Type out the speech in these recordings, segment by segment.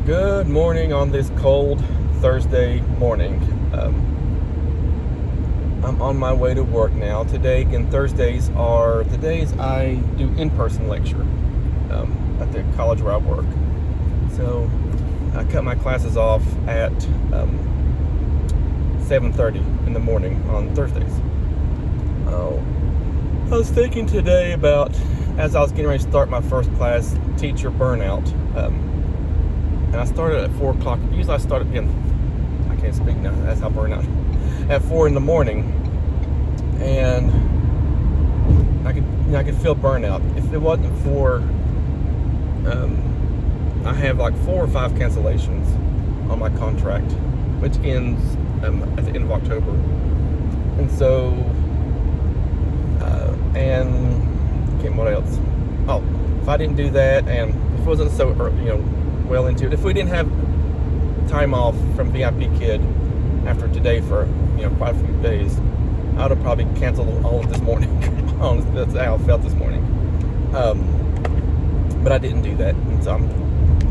Good morning on this cold Thursday morning. I'm on my way to work now. Today, again, Thursdays are the days I do in-person lecture at the college where I work. So I cut my classes off at 7:30 in the morning on Thursdays. I was thinking today about, as I was getting ready to start my first class, teacher burnout. And I started at 4 o'clock. Usually I start again. I can't speak now. That's how burnout. At 4 in the morning, and I could feel burnout. If it wasn't for, I have like 4 or 5 cancellations on my contract, which ends at the end of October, and so what else? Oh, if I didn't do that, and if it wasn't so well into it, if we didn't have time off from VIP Kid after today for quite a few days, I would have probably canceled all of this morning. Honestly, that's how I felt this morning. But I didn't do that, and so I'm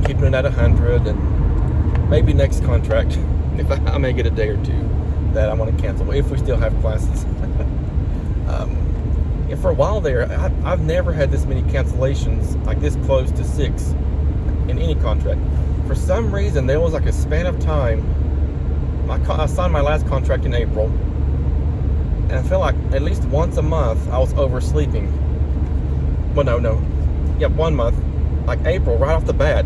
keeping it at 100, and maybe next contract, if I may get a day or two that I want to cancel if we still have classes. For a while there, I've never had this many cancellations, like this close to 6 in any contract. For some reason, there was like a span of time. I signed my last contract in April, and I feel like at least once a month I was oversleeping. Well, no, 1 month, like April, right off the bat.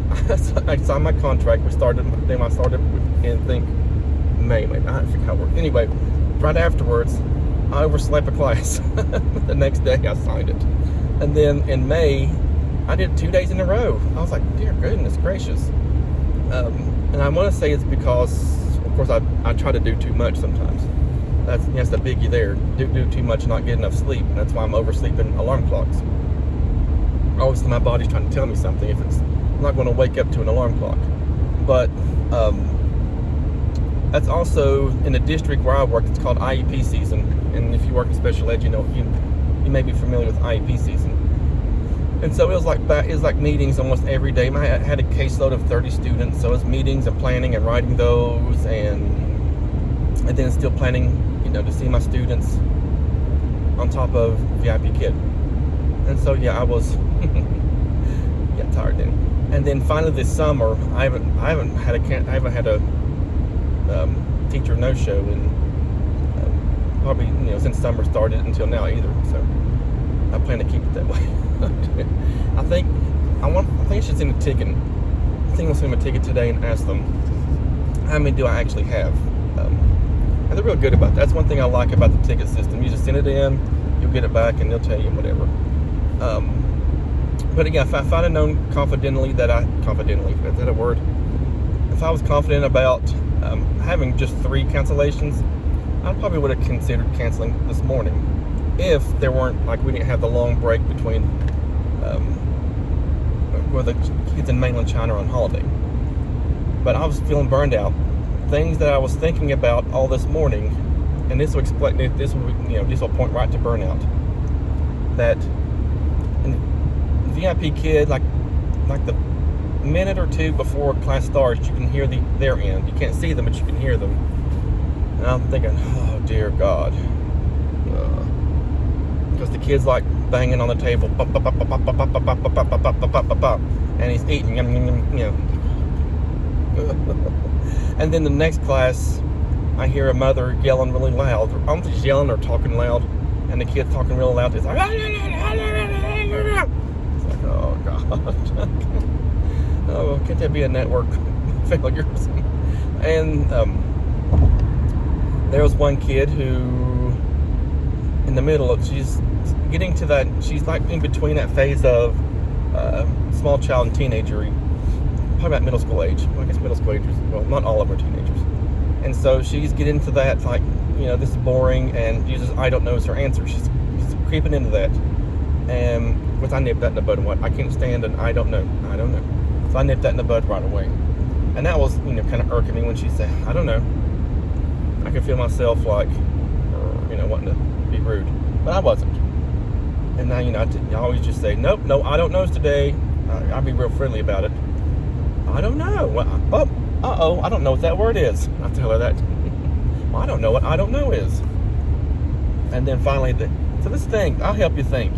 I signed my contract. I started in, I think, May. I forget how it worked. Anyway, right afterwards, I overslept a class. The next day I signed it. And then in May, I did 2 days in a row. I was like, dear goodness gracious. And I want to say it's because, of course, I try to do too much sometimes. That's the biggie there. Do too much, not get enough sleep. And that's why I'm oversleeping alarm clocks. Obviously, my body's trying to tell me something if I'm not going to wake up to an alarm clock. But that's also in the district where I work. It's called IEP season. And if you work in special ed, you may be familiar with IEP season. And so it was like meetings almost every day. I had a caseload of 30 students, so it was meetings and planning and writing those, and then still planning, to see my students on top of VIP Kid. And so I was tired then. And then finally this summer, I haven't had a teacher no show in probably since summer started until now either. So I plan to keep it that way. I think I should send a ticket. I think I'll send them a ticket today and ask them how many do I actually have. And they're real good about that. That's one thing I like about the ticket system. You just send it in, you'll get it back, and they'll tell you whatever. But again, if I'd have known confidently, is that a word? If I was confident about having just 3 cancellations, I probably would have considered canceling this morning. If there weren't, we didn't have the long break between where the kids in mainland China are on holiday. But I was feeling burned out. Things that I was thinking about all this morning, and this will explain. This will point right to burnout. That in VIP Kid, like the minute or two before class starts, you can hear their end. You can't see them, but you can hear them. And I'm thinking, oh dear God. Because the kid's banging on the table, and he's eating, and then the next class, I hear a mother yelling really loud. I don't know if she's yelling or talking loud, and the kid's talking real loud. It's like, oh God. Oh, can't that be a network failure? And there was one kid who, in the middle of, she's getting to that, she's in between that phase of small child and teenager, probably about middle school age. Well, I guess middle school agers, well, not all of them are teenagers. And so she's getting to that, this is boring, and uses I don't know as her answer. She's creeping into that. And I nipped that in the bud. I can't stand an I don't know. So I nipped that in the bud right away. And that was, kind of irking me when she said, I don't know. I could feel myself wanting to be rude, but I wasn't. And now, I always just say, nope, no, I don't know today. I'll be real friendly about it. I don't know. I don't know what that word is. I tell her that. Well, I don't know what I don't know is. And then finally, so this thing, I'll help you think.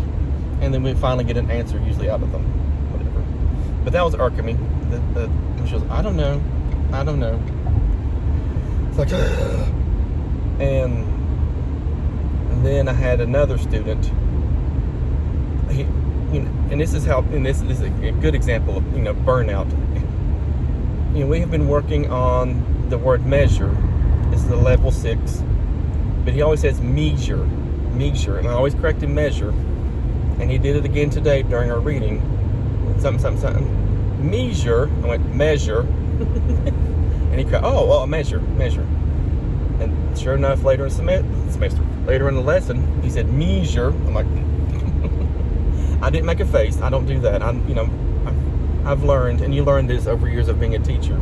And then we finally get an answer usually out of them. Whatever. But that was irking me. She goes, I don't know. It's like, and then I had another student. And this is a good example of burnout. We have been working on the word measure. This is a level 6, but he always says measure, and I always correct him measure. And he did it again today during our reading. Something. Measure. I went measure, and he cried, measure. And sure enough, later in the semester, later in the lesson, he said measure. I'm like, I didn't make a face. I don't do that. I've learned, and you learn this over years of being a teacher,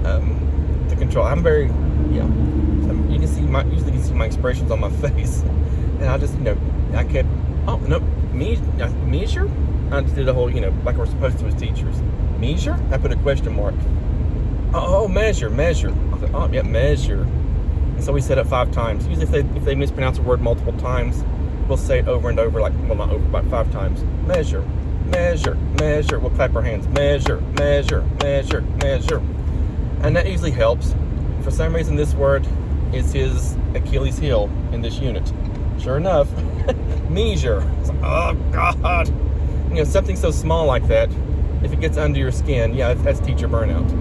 to control. I'm very, you can see usually you can see my expressions on my face, and I just, I kept, measure? I just did a whole, like we're supposed to as teachers. Measure? I put a question mark. Measure. I said, measure. And so we said it 5 times. Usually if they mispronounce a word multiple times, we'll say it over and over, not over, about 5 times. Measure. We'll clap our hands. Measure. And that usually helps. For some reason, this word is his Achilles heel in this unit. Sure enough, measure. Oh, God. Something so small like that, if it gets under your skin, that's teacher burnout.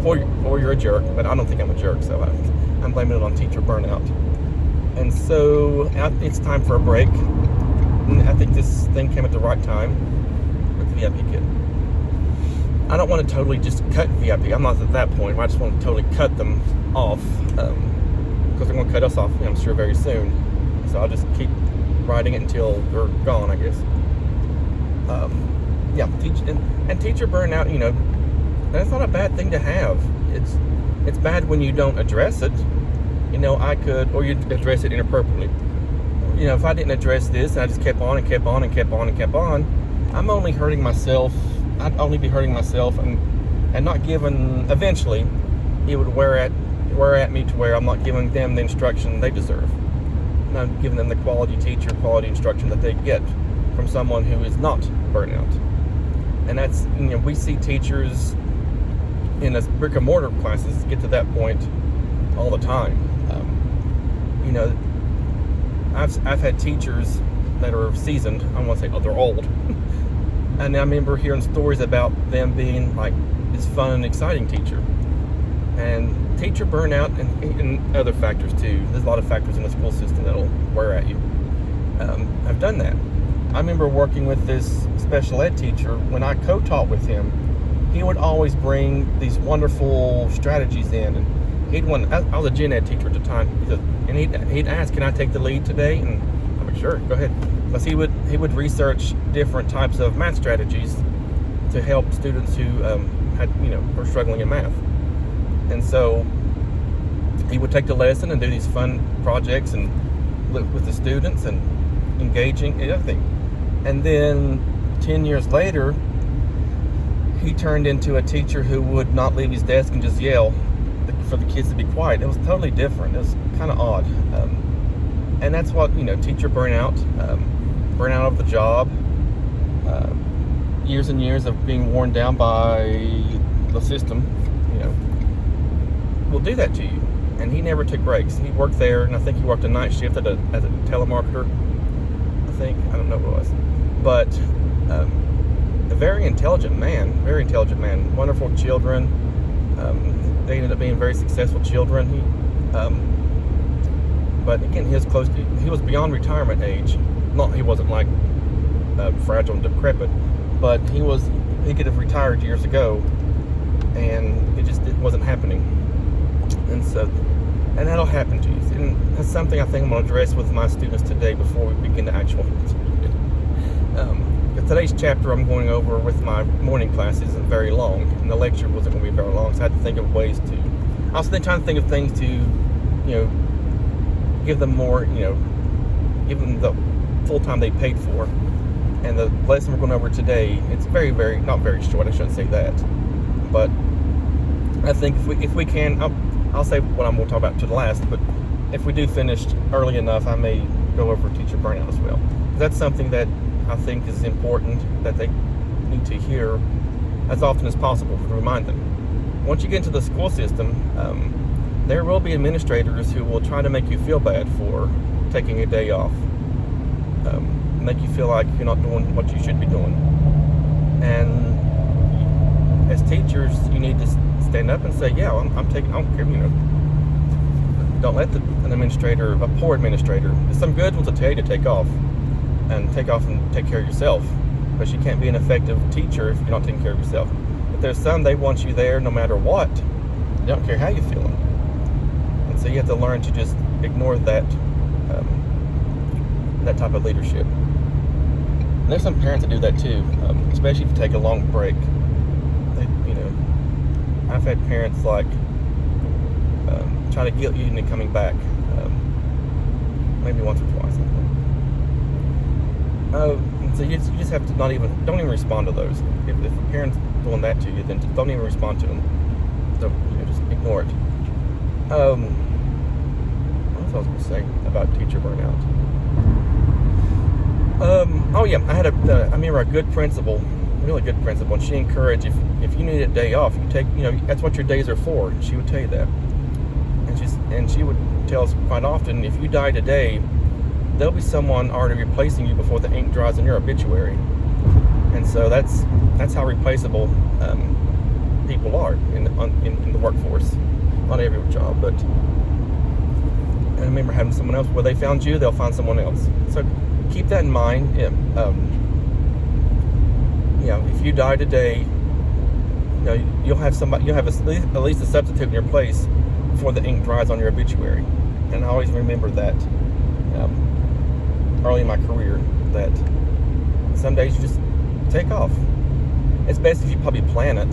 Or you're a jerk, but I don't think I'm a jerk, so I'm blaming it on teacher burnout. And so it's time for a break. And I think this thing came at the right time with the VIP kid. I don't want to totally just cut VIP. I'm not at that point. I just want to totally cut them off, because they're going to cut us off, I'm sure, very soon. So I'll just keep writing it until they're gone, I guess. Teacher burnout, that's not a bad thing to have. It's bad when you don't address it. Or you address it inappropriately. If I didn't address this and I just kept on, I'm only hurting myself. I'd only be hurting myself and not giving, eventually, it would wear at me to where I'm not giving them the instruction they deserve. I'm not giving them the quality instruction that they get from someone who is not burnout. And that's, we see teachers in brick and mortar classes get to that point all the time. I've had teachers that are seasoned. I don't want to say, they're old. And I remember hearing stories about them being like this fun and exciting teacher. And teacher burnout and other factors too. There's a lot of factors in the school system that'll wear at you. I've done that. I remember working with this special ed teacher. When I co-taught with him, he would always bring these wonderful strategies in. And I was a gen ed teacher at the time. And he'd ask, can I take the lead today? And I'm like, sure, go ahead. Because he would research different types of math strategies to help students who were struggling in math. And so he would take the lesson and do these fun projects and with the students and engaging and everything. And then 10 years later, he turned into a teacher who would not leave his desk and just yell for the kids to be quiet. It was totally different. It was kind of odd. And that's what, teacher burnout, burnout of the job, years and years of being worn down by the system, will do that to you. And he never took breaks. He worked there, and I think he worked a night shift as a telemarketer. I don't know what it was. But a very intelligent man, wonderful children. They ended up being very successful children. But again, he was beyond retirement age. He wasn't like fragile and decrepit, but he could have retired years ago, and it wasn't happening. And that'll happen to you. And that's something I think I'm going to address with my students today before we begin the actual. Today's chapter I'm going over with my morning class isn't very long, and the lecture wasn't going to be very long, so I had to think of ways to. I was trying to think of things to, give them more, give them the full time they paid for, And the lesson we're going over today, it's very, very, not very short, I shouldn't say that. But I think if we can, I'll say what I'm going to talk about to the last, but if we do finish early enough, I may go over teacher burnout as well. That's something that I think is important that they need to hear as often as possible to remind them. Once you get into the school system, there will be administrators who will try to make you feel bad for taking a day off, make you feel like you're not doing what you should be doing. And as teachers, you need to stand up and say, yeah, I'm taking, I don't care, don't let an administrator, a poor administrator, there's some good ones will tell you to take off and take care of yourself, because you can't be an effective teacher if you're not taking care of yourself. But there's some, they want you there no matter what. They don't care how you're feeling. And so you have to learn to just ignore that that type of leadership. And there's some parents that do that too, especially if you take a long break. I've had parents like try to guilt you into coming back, maybe once or twice. So you just have to don't even respond to those. If a parent's doing that to you, then don't even respond to them. Don't, just ignore it. What else I was going to say about teacher burnout? Oh yeah, I remember a good principal, really good principal, and she encouraged if you need a day off, you take, that's what your days are for. And she would tell you that, and she would tell us quite often, if you die today, there'll be someone already replacing you before the ink dries in your obituary. And so that's how replaceable people are in the workforce. Not every job, but I remember having someone else where they found you, they'll find someone else. So keep that in mind. If you die today, you'll have at least a substitute in your place before the ink dries on your obituary. And I always remember that early in my career, that some days you just take off. It's best if you probably plan it.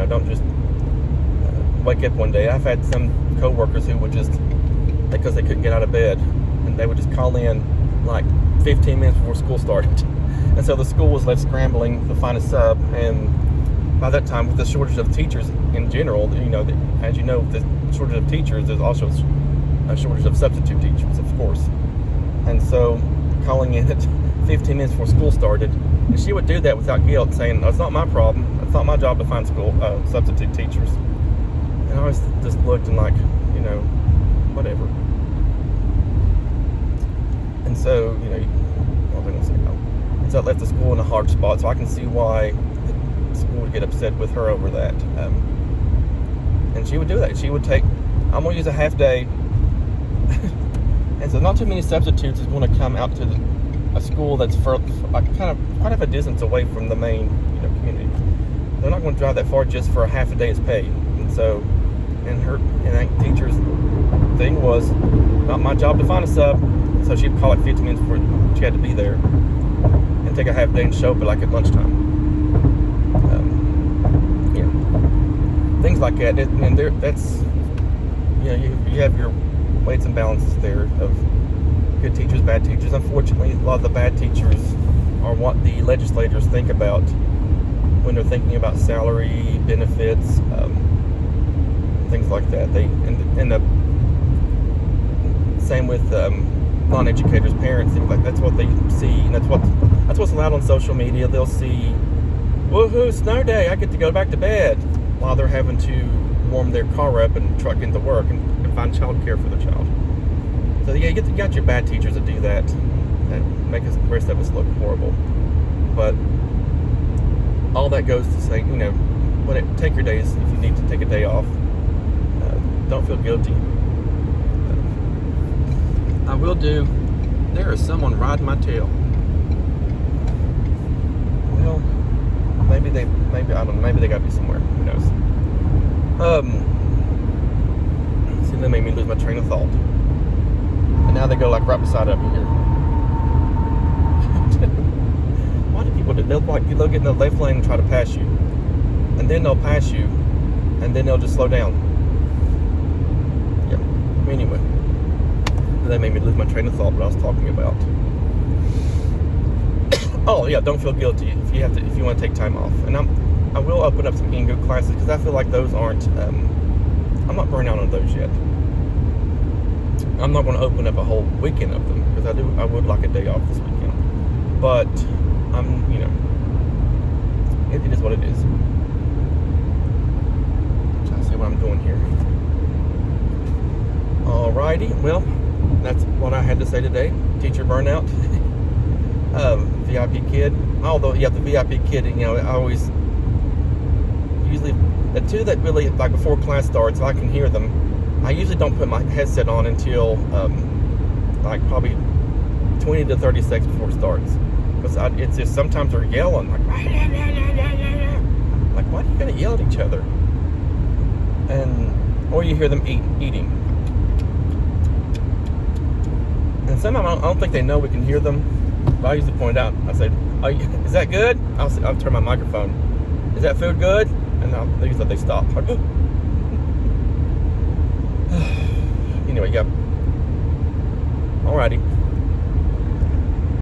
Don't just wake up one day. I've had some coworkers who would just, because they couldn't get out of bed, and they would just call in like 15 minutes before school started. And so the school was left scrambling to find a sub, and by that time, with the shortage of teachers in general, as you know, the shortage of teachers, there's also a shortage of substitute teachers, of course. And so calling in at 15 minutes before school started, and she would do that without guilt, saying, "It's not my problem. It's not my job to find substitute teachers." And I always just looked and like, whatever. And so, what was I going to say? And so it left the school in a hard spot. So I can see why the school would get upset with her over that. And she would do that. She would take, I'm going to use a half day. And so not too many substitutes is going to come out to a school that's quite a distance away from the main community. They're not going to drive that far just for a half a day's pay. And so, and that teacher's thing was, not my job to find a sub. So she'd call it 15 minutes before she had to be there, and take a half day and show up at lunchtime. Things like that. That's you have your weights and balances there of good teachers, bad teachers. Unfortunately, a lot of the bad teachers are what the legislators think about when they're thinking about salary, benefits, things like that. They end up, same with non-educators, parents, things like that's what they see, and that's what's allowed on social media. They'll see, woohoo, snow day, I get to go back to bed, while they're having to warm their car up and truck into work and find child care for their child. So yeah, you got your bad teachers that do that and make the rest of us look horrible. But all that goes to say, take your days if you need to take a day off. Don't feel guilty. I will do. There is someone riding my tail. Well, maybe I don't know. Maybe they got to be somewhere. Who knows? See, that made me lose my train of thought. And now they go like right beside up here. Why do people do? They'll get in the left lane and try to pass you, and then they'll pass you, and then they'll just slow down. Yeah. Anyway. That made me lose my train of thought, what I was talking about. Oh yeah, don't feel guilty if you want to take time off. And I will open up some Ingo classes because I feel like those aren't. I'm not burnt out on those yet. I'm not going to open up a whole weekend of them because I would like a day off this weekend. But it is what it is. Trying to see what I'm doing here. Alrighty, well, that's what I had to say today. Teacher burnout. VIP kid. Although, yeah, the VIP kid, I always, usually, the two that really, like before class starts, if I can hear them, I usually don't put my headset on until, like probably 20 to 30 seconds before it starts. Because it's just, sometimes they're yelling, like, why are you going to yell at each other? Or you hear them eating. And sometimes I don't think they know we can hear them. But I usually point out, I say, is that good? I'll turn my microphone. Is that food good? And usually they stop. Anyway, yeah. Alrighty.